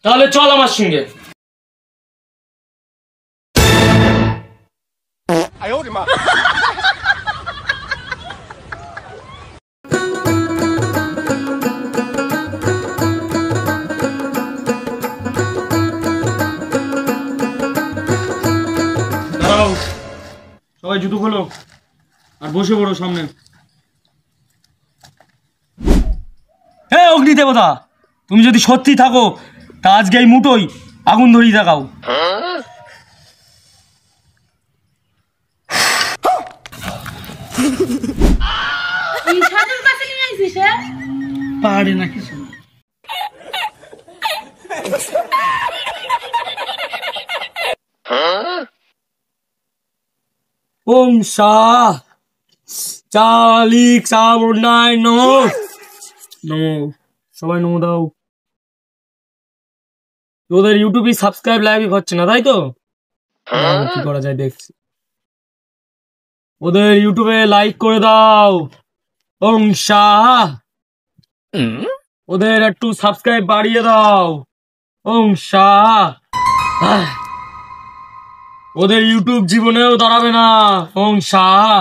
তাহলে চল আমার সঙ্গে। দাঁড়াও, সবাই জুতো খোলো আর বসে পড়ো সামনে। হে অগ্নি দেবতা, তুমি যদি সত্যি থাকো তা আজকে এই মুঠোই আগুন ধরিয়ে দেখাও। পাহাড়ে নাকি ওম শাহ চালিক সাবর্ণায় নমো নমো। সবাই নমো দাও। তোদের ইউটিউবে সাবস্ক্রাইব লাইক হচ্ছে না তাই তো? কি করা যায় দেখছি। ওদের ইউটিউবে লাইক করে দাও। ওম শাহ। ওদের একটু সাবস্ক্রাইব বাড়িয়ে দাও। ওম শাহ। ওদের ইউটিউব জীবনেও দাঁড়াবে না। ওম শাহ।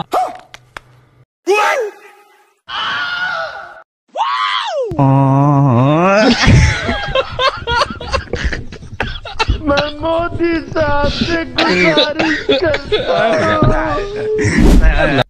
मैं मोदी साहब से गुजारिश करता हूँ